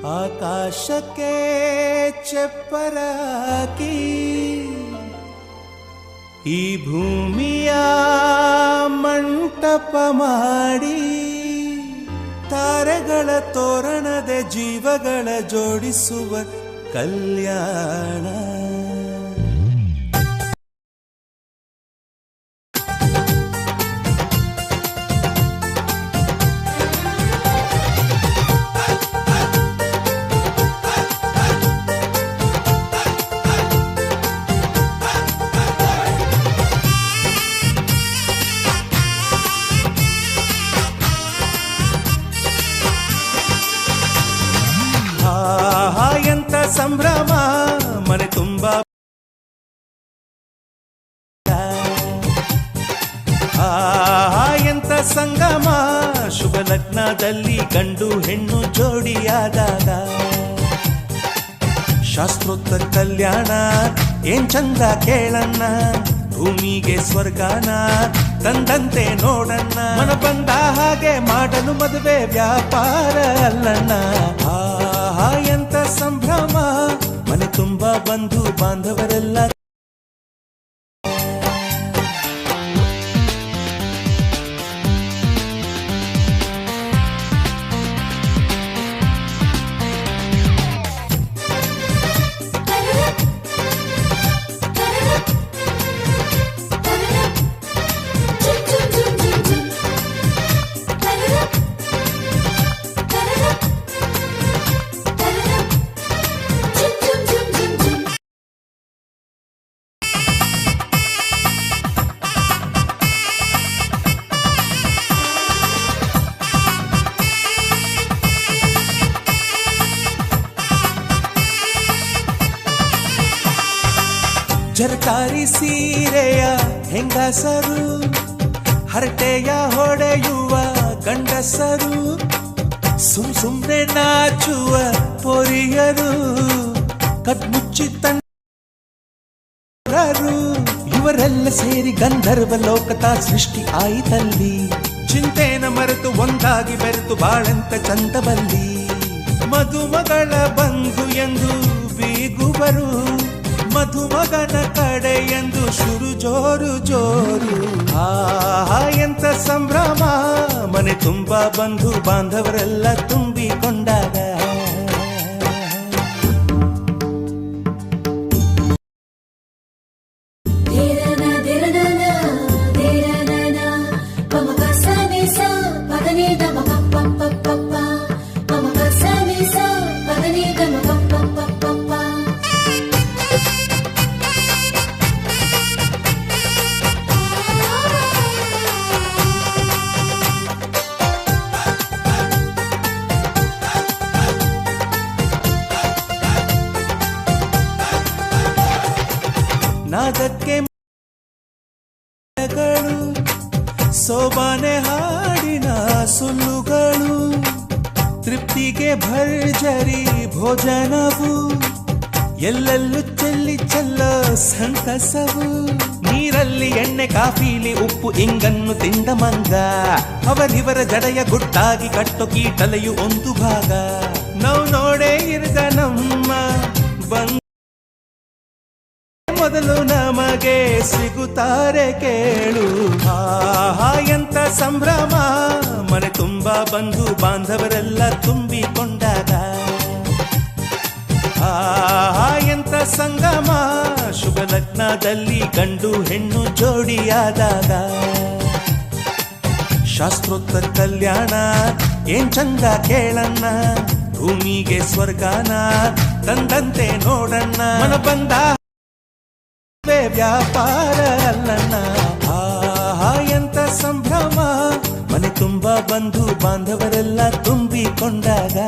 ಆಕಾಶಕ್ಕೆ ಚಪ್ಪರಾಕಿ ಈ ಭೂಮಿಯ ಮಂಟಪ ಮಾಡಿ ತಾರೆಗಳ ತೋರಣದ ಜೀವಗಳ ಜೋಡಿಸುವ ಕಲ್ಯಾಣ. ಎಂತ ಸಂಭ್ರಮ ಮನೆ ತುಂಬ ಎಂತ ಸಂಗಮ ಶುಭ ಲಗ್ನದಲ್ಲಿ ಗಂಡು ಹೆಣ್ಣು ಜೋಡಿಯಾದಾಗ ಶಾಸ್ತ್ರೋಕ್ತ ಕಲ್ಯಾಣ ಏನ್ ಚಂದ ಕೇಳಣ್ಣ ಭೂಮಿಗೆ ಸ್ವರ್ಗಾನ ತಂದಂತೆ ನೋಡಣ್ಣ ಮನ ಬಂದ ಹಾಗೆ ಮಾಡಲು ಮದುವೆ ವ್ಯಾಪಾರ ಅಲ್ಲಣ್ಣ. ಎಂತ ಸಂಭ್ರಮ ಮನೆ ತುಂಬ ಬಂಧು ಬಾಂಧವರೆಲ್ಲ ಜರಕಾರಿ ಸೀರೆಯ ಹೆಂಗಸರು ಹರಟೆಯ ಹೊಡೆಯುವ ಗಂಡಸರು ಸುಮ್ನೆ ನಾಚುವ ಪೊರಿಯರು ಕಟ್ಮುಚ್ಚಿ ತಂಡರು ಇವರೆಲ್ಲ ಸೇರಿ ಗಂಧರ್ವ ಲೋಕದ ಸೃಷ್ಟಿ ಆಯಿತಲ್ಲಿ ಚಿಂತೆನ ಮರೆತು ಒಂದಾಗಿ ಬೆರೆತು ಬಾಳಂತ ಚಂದವಲ್ಲಿ ಮದುಮಗಳ ಬಂಧು ಎಂದು ಬೀಗುವರು ಮಧುಮಗನ ಕಡೆ ಎಂದು ಶುರು ಜೋರು ಜೋರು. ಎಂತ ಸಂಭ್ರಮ ಮನೆ ತುಂಬ ಬಂಧು ಬಾಂಧವರೆಲ್ಲ ತುಂಬಿಕೊಂಡಾಗ ನಾದಕ್ಕೆ ಸೋಬಾನೆ ಹಾಡಿನ ಸುಳ್ಳುಗಳು ತೃಪ್ತಿಗೆ ಭರ್ಜರಿ ಭೋಜನವು ಎಲ್ಲೆಲ್ಲೂ ಚೆಲ್ಲಿ ಚೆಲ್ಲೋ ಸಂತಸವು ನೀರಲ್ಲಿ ಎಣ್ಣೆ ಕಾಫಿಲಿ ಉಪ್ಪು ಇಂಗನ್ನು ತಿಂದ ಮಂಗ ಅವರಿವರ ಜಡೆಯ ಗುಟ್ಟಾಗಿ ಕಟ್ಟೋ ಕೀಟಲೆಯು ಒಂದು ಭಾಗ ನಾವು ನೋಡೇ ಇರದ ನಮ್ಮ ಬಂದ ಮೊದಲು ನಮಗೆ ಸಿಗುತ್ತಾರೆ ಕೇಳು. ಎಂತ ಸಂಭ್ರಮ ಮನೆ ತುಂಬ ಬಂಧು ಬಾಂಧವರೆಲ್ಲ ತುಂಬಿಕೊಂಡಾಗ ಎಂತ ಸಂಗಮ ಶುಭ ಲಗ್ನದಲ್ಲಿ ಗಂಡು ಹೆಣ್ಣು ಜೋಡಿಯಾದಾಗ ಶಾಸ್ತ್ರೋಕ್ತ ಕಲ್ಯಾಣ ಏನ್ ಚಂದ ಕೇಳಣ್ಣ ಭೂಮಿಗೆ ಸ್ವರ್ಗಾನ ತಂದಂತೆ ನೋಡಣ್ಣ ಮನ ಬಂದ ವ್ಯಾಪಾರ ಅಲ್ಲಣ್ಣ. ಎಂತ ಸಂಭ್ರಮ ಮನೆ ತುಂಬ ಬಂಧು ಬಾಂಧವರೆಲ್ಲ ತುಂಬಿಕೊಂಡಾಗ